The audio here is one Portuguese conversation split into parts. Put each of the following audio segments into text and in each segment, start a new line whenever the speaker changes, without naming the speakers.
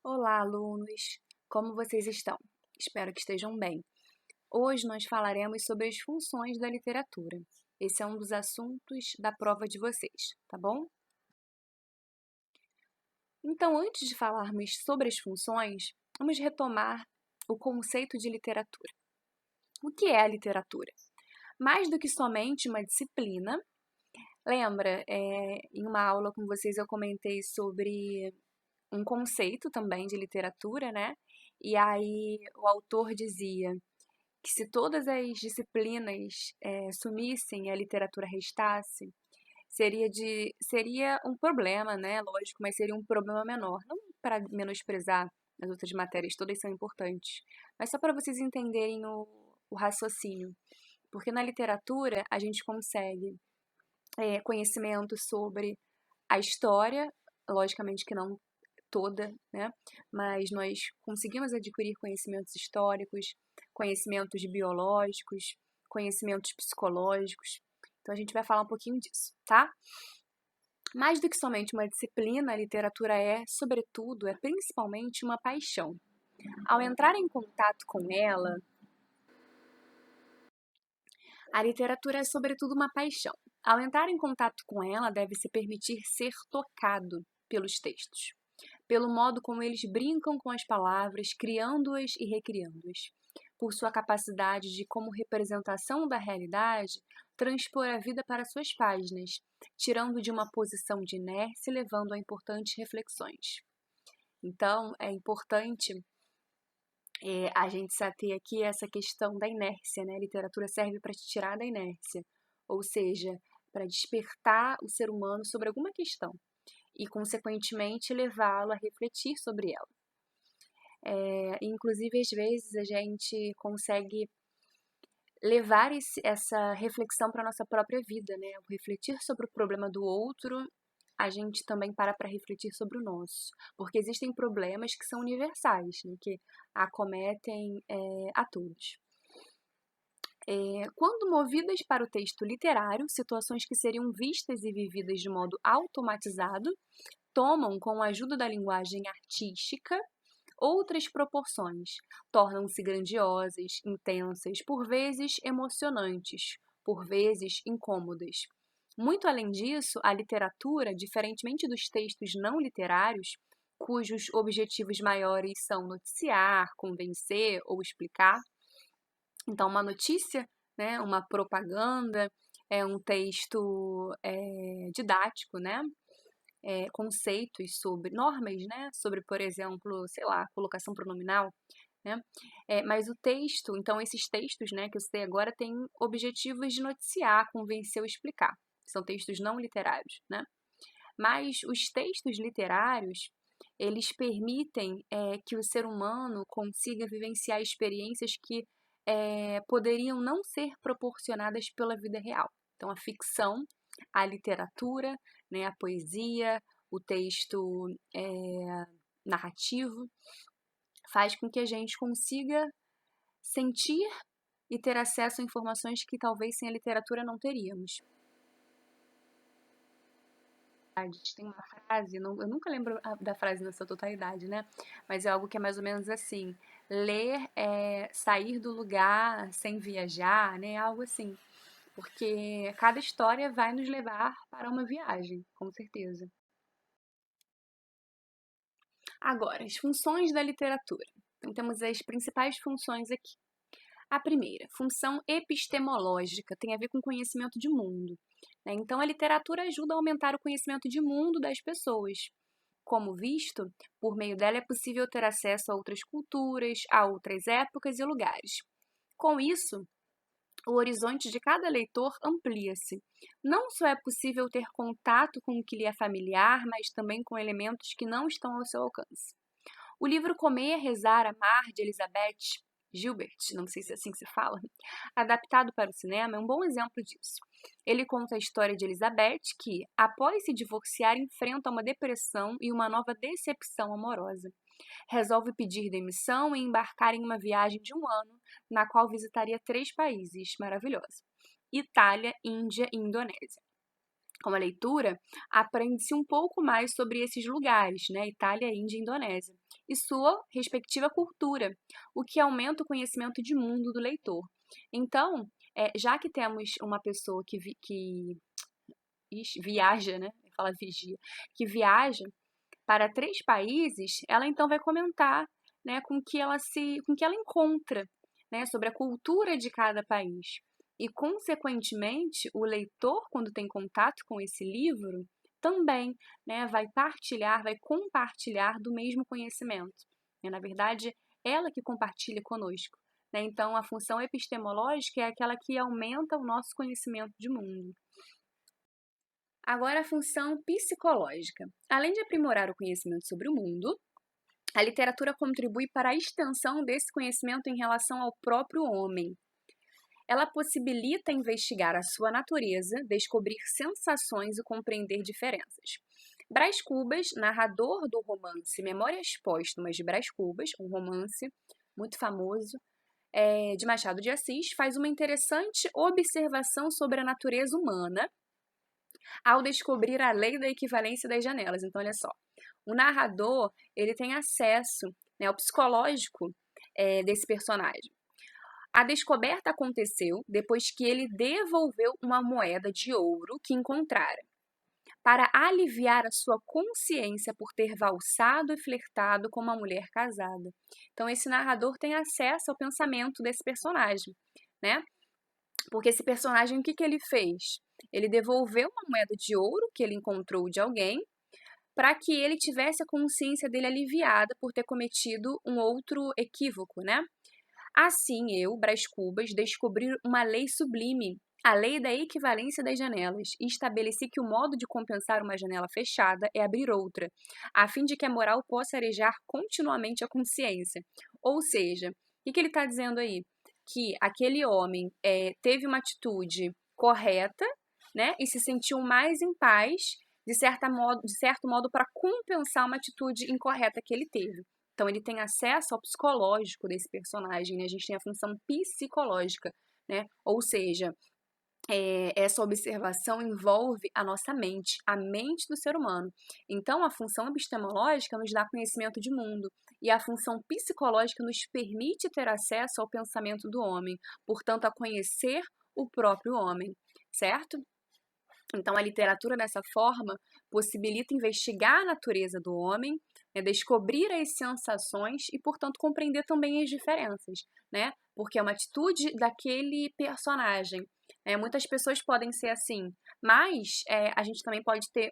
Olá, alunos! Como vocês estão? Espero que estejam bem. Hoje nós falaremos sobre as funções da literatura. Esse é um dos assuntos da prova de vocês, tá bom? Então, antes de falarmos sobre as funções, vamos retomar o conceito de literatura. O que é a literatura? Mais do que somente uma disciplina. Lembra, em uma aula com vocês eu comentei sobre um conceito também de literatura, né? E aí o autor dizia que se todas as disciplinas sumissem e a literatura restasse, seria um problema, né? Lógico, mas seria um problema menor. Não para menosprezar as outras matérias, todas são importantes, mas só para vocês entenderem o raciocínio. Porque na literatura a gente consegue conhecimento sobre a história, logicamente que não toda, né? Mas nós conseguimos adquirir conhecimentos históricos, conhecimentos biológicos, conhecimentos psicológicos. Então a gente vai falar um pouquinho disso, tá? Mais do que somente uma disciplina, a literatura é, sobretudo, é principalmente uma paixão. Ao entrar em contato com ela, a literatura é, sobretudo, uma paixão. Ao entrar em contato com ela, deve-se permitir ser tocado pelos textos, pelo modo como eles brincam com as palavras, criando-as e recriando-as, por sua capacidade de, como representação da realidade, transpor a vida para suas páginas, tirando de uma posição de inércia e levando a importantes reflexões. Então, é importante a gente se ater aqui a essa questão da inércia, né? A literatura serve para te tirar da inércia, ou seja, para despertar o ser humano sobre alguma questão e, consequentemente, levá-lo a refletir sobre ela. Inclusive, às vezes, a gente consegue levar essa reflexão para a nossa própria vida, né? Ao refletir sobre o problema do outro, a gente também para refletir sobre o nosso. Porque existem problemas que são universais, né? Que acometem a todos. Quando movidas para o texto literário, situações que seriam vistas e vividas de modo automatizado tomam, com a ajuda da linguagem artística, outras proporções, tornam-se grandiosas, intensas, por vezes emocionantes, por vezes incômodas. Muito além disso, a literatura, diferentemente dos textos não literários, cujos objetivos maiores são noticiar, convencer ou explicar. Então, uma notícia, né, uma propaganda, é um texto didático, né? Conceitos sobre normas, né? Sobre, por exemplo, sei lá, colocação pronominal, né? Mas o texto, então esses textos, né, que eu citei agora, têm objetivos de noticiar, convencer ou explicar. São textos não literários, né? Mas os textos literários, eles permitem que o ser humano consiga vivenciar experiências que poderiam não ser proporcionadas pela vida real. Então, a ficção, a literatura, né, a poesia, o texto narrativo, faz com que a gente consiga sentir e ter acesso a informações que talvez sem a literatura não teríamos. Tem uma frase, eu nunca lembro da frase na sua totalidade, né? Mas é algo que é mais ou menos assim: ler é sair do lugar sem viajar, né? Algo assim. Porque cada história vai nos levar para uma viagem, com certeza. Agora, as funções da literatura. Então, temos as principais funções aqui. A primeira, função epistemológica, tem a ver com conhecimento de mundo, né? Então, a literatura ajuda a aumentar o conhecimento de mundo das pessoas. Como visto, por meio dela é possível ter acesso a outras culturas, a outras épocas e lugares. Com isso, o horizonte de cada leitor amplia-se. Não só é possível ter contato com o que lhe é familiar, mas também com elementos que não estão ao seu alcance. O livro Comer, Rezar, Amar, de Elizabeth Gilbert, não sei se é assim que se fala, adaptado para o cinema, é um bom exemplo disso. Ele conta a história de Elizabeth, que, após se divorciar, enfrenta uma depressão e uma nova decepção amorosa. Resolve pedir demissão e embarcar em uma viagem de um ano, na qual visitaria 3 países maravilhosos: Itália, Índia e Indonésia. Com a leitura, aprende-se um pouco mais sobre esses lugares, né? Itália, Índia e Indonésia, e sua respectiva cultura, o que aumenta o conhecimento de mundo do leitor. Então, já que temos uma pessoa viaja, né? Fala vigia, que viaja para 3 países, ela então vai comentar, né, com que ela encontra, né, sobre a cultura de cada país. E, consequentemente, o leitor, quando tem contato com esse livro, também, né, vai compartilhar do mesmo conhecimento. E, na verdade, ela que compartilha conosco. Né? Então, a função epistemológica é aquela que aumenta o nosso conhecimento de mundo. Agora, a função psicológica. Além de aprimorar o conhecimento sobre o mundo, a literatura contribui para a extensão desse conhecimento em relação ao próprio homem. Ela possibilita investigar a sua natureza, descobrir sensações e compreender diferenças. Brás Cubas, narrador do romance Memórias Póstumas de Brás Cubas, um romance muito famoso de Machado de Assis, faz uma interessante observação sobre a natureza humana ao descobrir a lei da equivalência das janelas. Então, olha só, o narrador ele tem acesso, né, ao psicológico desse personagem. A descoberta aconteceu depois que ele devolveu uma moeda de ouro que encontrara, para aliviar a sua consciência por ter valsado e flertado com uma mulher casada. Então, esse narrador tem acesso ao pensamento desse personagem, né? Porque esse personagem, o que ele fez? Ele devolveu uma moeda de ouro que ele encontrou de alguém para que ele tivesse a consciência dele aliviada por ter cometido um outro equívoco, né? Assim, eu, Brás Cubas, descobri uma lei sublime, a lei da equivalência das janelas, e estabeleci que o modo de compensar uma janela fechada é abrir outra, a fim de que a moral possa arejar continuamente a consciência. Ou seja, o que ele está dizendo aí? Que aquele homem teve uma atitude correta, né, e se sentiu mais em paz, de certo modo, para compensar uma atitude incorreta que ele teve. Então, ele tem acesso ao psicológico desse personagem, né? A gente tem a função psicológica, né? Ou seja, essa observação envolve a nossa mente, a mente do ser humano. Então, a função epistemológica nos dá conhecimento de mundo e a função psicológica nos permite ter acesso ao pensamento do homem, portanto, a conhecer o próprio homem, certo? Então, a literatura, dessa forma, possibilita investigar a natureza do homem, descobrir as sensações e, portanto, compreender também as diferenças, né? Porque é uma atitude daquele personagem. Muitas pessoas podem ser assim, mas a gente também pode ter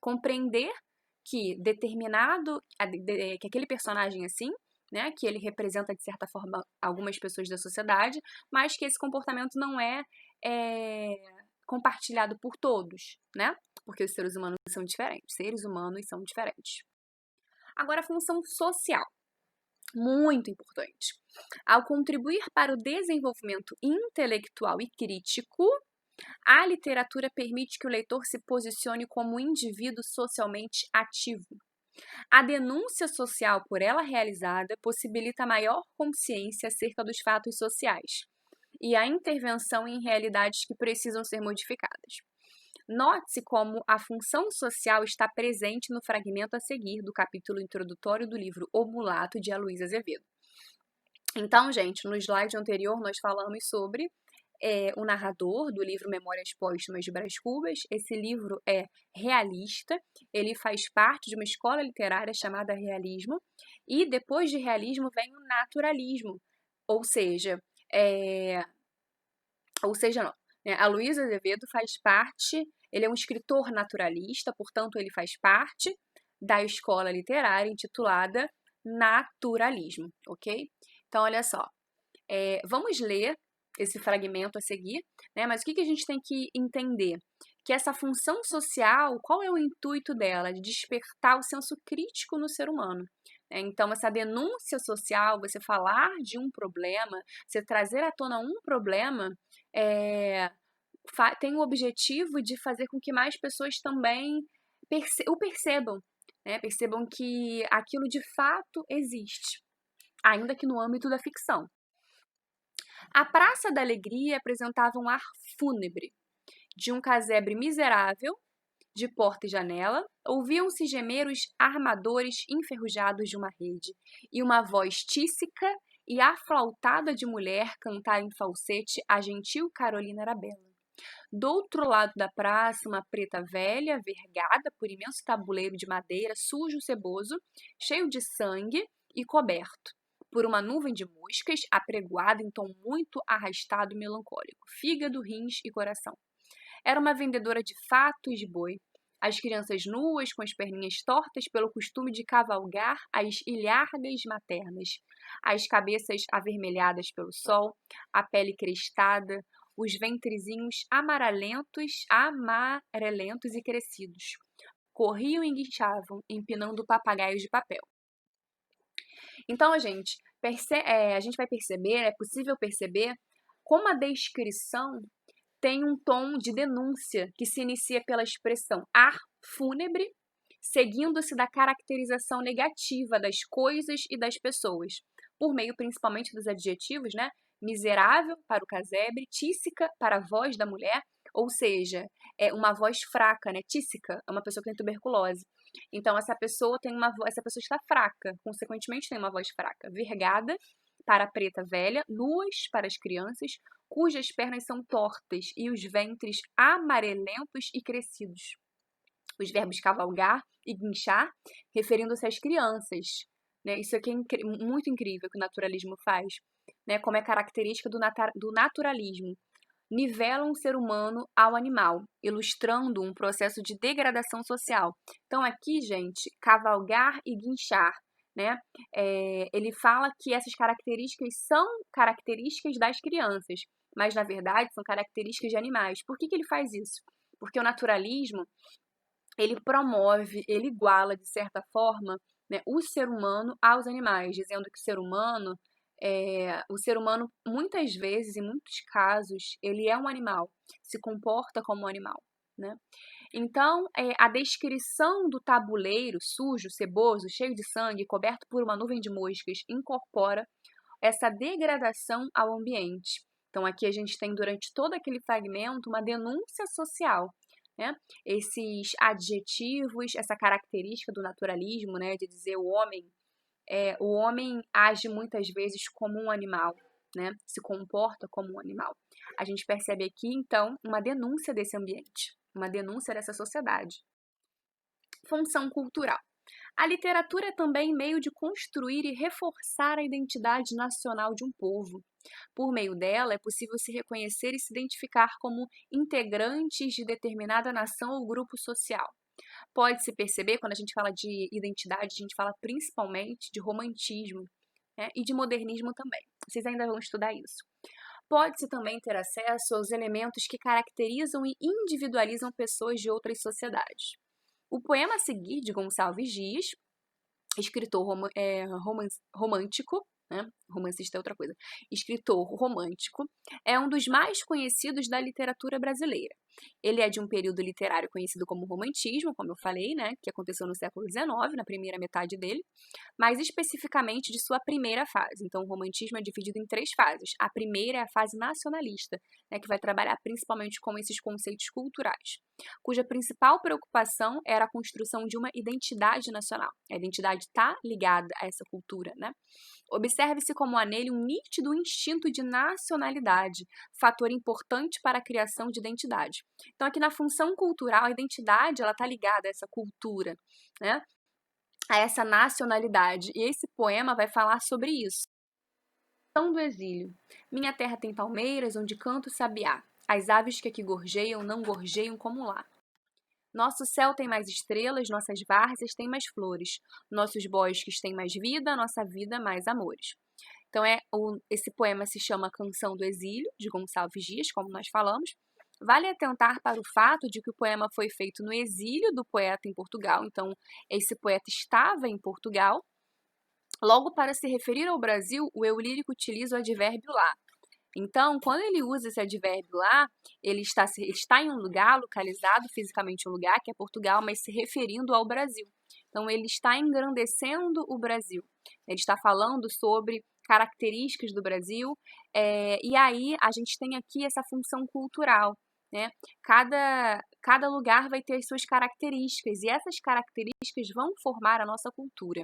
compreender que que aquele personagem assim, né, que ele representa de certa forma algumas pessoas da sociedade, mas que esse comportamento não é compartilhado por todos, né? Porque os seres humanos são diferentes. Seres humanos são diferentes. Agora, a função social. Muito importante. Ao contribuir para o desenvolvimento intelectual e crítico, a literatura permite que o leitor se posicione como um indivíduo socialmente ativo. A denúncia social por ela realizada possibilita maior consciência acerca dos fatos sociais e a intervenção em realidades que precisam ser modificadas. Note-se como a função social está presente no fragmento a seguir do capítulo introdutório do livro O Mulato, de Aloysio Azevedo. Então, gente, no slide anterior nós falamos sobre o narrador do livro Memórias Póstumas de Brás Cubas. Esse livro é realista, ele faz parte de uma escola literária chamada realismo, e depois de realismo vem o naturalismo, ou seja, não, né? Aloysio Azevedo faz parte, ele é um escritor naturalista, portanto ele faz parte da escola literária intitulada Naturalismo, ok? Então, olha só, vamos ler esse fragmento a seguir, né? Mas o que a gente tem que entender? Que essa função social, qual é o intuito dela? De despertar o senso crítico no ser humano. Então, essa denúncia social, você falar de um problema, você trazer à tona um problema, tem o objetivo de fazer com que mais pessoas também o percebam, né? Percebam que aquilo de fato existe, ainda que no âmbito da ficção. A Praça da Alegria apresentava um ar fúnebre, de um casebre miserável, de porta e janela, ouviam-se gemer os armadores enferrujados de uma rede, e uma voz tísica e aflautada de mulher cantar em falsete a gentil Carolina Arabella. Do outro lado da praça, uma preta velha, vergada por imenso tabuleiro de madeira sujo, ceboso, cheio de sangue e coberto por uma nuvem de moscas, apregoada em tom muito arrastado e melancólico, fígado, rins e coração. Era uma vendedora de fatos de boi. As crianças nuas, com as perninhas tortas pelo costume de cavalgar as ilhargas maternas, as cabeças avermelhadas pelo sol, a pele crestada, os ventrezinhos amarelentos e crescidos. Corriam e guinchavam, empinando papagaios de papel. Então, a gente vai perceber, é possível perceber como a descrição tem um tom de denúncia que se inicia pela expressão ar fúnebre, seguindo-se da caracterização negativa das coisas e das pessoas, por meio principalmente dos adjetivos, né? Miserável para o casebre, tísica para a voz da mulher, ou seja, é uma voz fraca, né? Tísica é uma pessoa que tem tuberculose. Então essa pessoa está fraca, consequentemente tem uma voz fraca. Vergada para a preta velha, nuas para as crianças, cujas pernas são tortas e os ventres amarelentos e crescidos. Os verbos cavalgar e guinchar, referindo-se às crianças. Né? Isso aqui é muito incrível que o naturalismo faz, né? Como é característica do naturalismo. Nivelam o ser humano ao animal, ilustrando um processo de degradação social. Então, aqui, gente, cavalgar e guinchar, né? Ele fala que essas características são características das crianças, mas, na verdade, são características de animais. Por que ele faz isso? Porque o naturalismo, ele promove, ele iguala, de certa forma, né, o ser humano aos animais, dizendo que o ser humano, muitas vezes, em muitos casos, ele é um animal, se comporta como um animal, né? Então, a descrição do tabuleiro sujo, ceboso, cheio de sangue, coberto por uma nuvem de moscas, incorpora essa degradação ao ambiente. Então, aqui a gente tem, durante todo aquele fragmento, uma denúncia social, né? Esses adjetivos, essa característica do naturalismo, né, de dizer o homem age muitas vezes como um animal, né? Se comporta como um animal. A gente percebe aqui, então, uma denúncia desse ambiente, uma denúncia dessa sociedade. Função cultural. A literatura é também meio de construir e reforçar a identidade nacional de um povo. Por meio dela, é possível se reconhecer e se identificar como integrantes de determinada nação ou grupo social. Pode-se perceber, quando a gente fala de identidade, a gente fala principalmente de romantismo, né? E de modernismo também. Vocês ainda vão estudar isso. Pode-se também ter acesso aos elementos que caracterizam e individualizam pessoas de outras sociedades. O poema a seguir, de Gonçalves Dias, escritor romântico, né? Romancista é outra coisa. Escritor romântico, é um dos mais conhecidos da literatura brasileira. Ele é de um período literário conhecido como romantismo, como eu falei, né? Que aconteceu no século XIX, na primeira metade dele, mas especificamente de sua primeira fase. Então, o romantismo é dividido em 3 fases. A primeira é a fase nacionalista, né? Que vai trabalhar principalmente com esses conceitos culturais, cuja principal preocupação era a construção de uma identidade nacional. A identidade está ligada a essa cultura, né? Observe-se como há nele um nítido instinto de nacionalidade, fator importante para a criação de identidade. Então, aqui na função cultural, a identidade está ligada a essa cultura, né? A essa nacionalidade. E esse poema vai falar sobre isso. Canção do exílio. Minha terra tem palmeiras, onde canto o sabiá. As aves que aqui gorjeiam não gorjeiam como lá. Nosso céu tem mais estrelas, nossas várzeas têm mais flores, nossos bosques têm mais vida, nossa vida mais amores. Então, esse poema se chama Canção do Exílio, de Gonçalves Dias, como nós falamos. Vale atentar para o fato de que o poema foi feito no exílio do poeta em Portugal, então esse poeta estava em Portugal. Logo, para se referir ao Brasil, o eu lírico utiliza o advérbio lá. Então, quando ele usa esse advérbio lá, ele está em um lugar, localizado fisicamente em um lugar, que é Portugal, mas se referindo ao Brasil. Então, ele está engrandecendo o Brasil. Ele está falando sobre características do Brasil, e aí a gente tem aqui essa função cultural, né? Cada lugar vai ter as suas características e essas características vão formar a nossa cultura.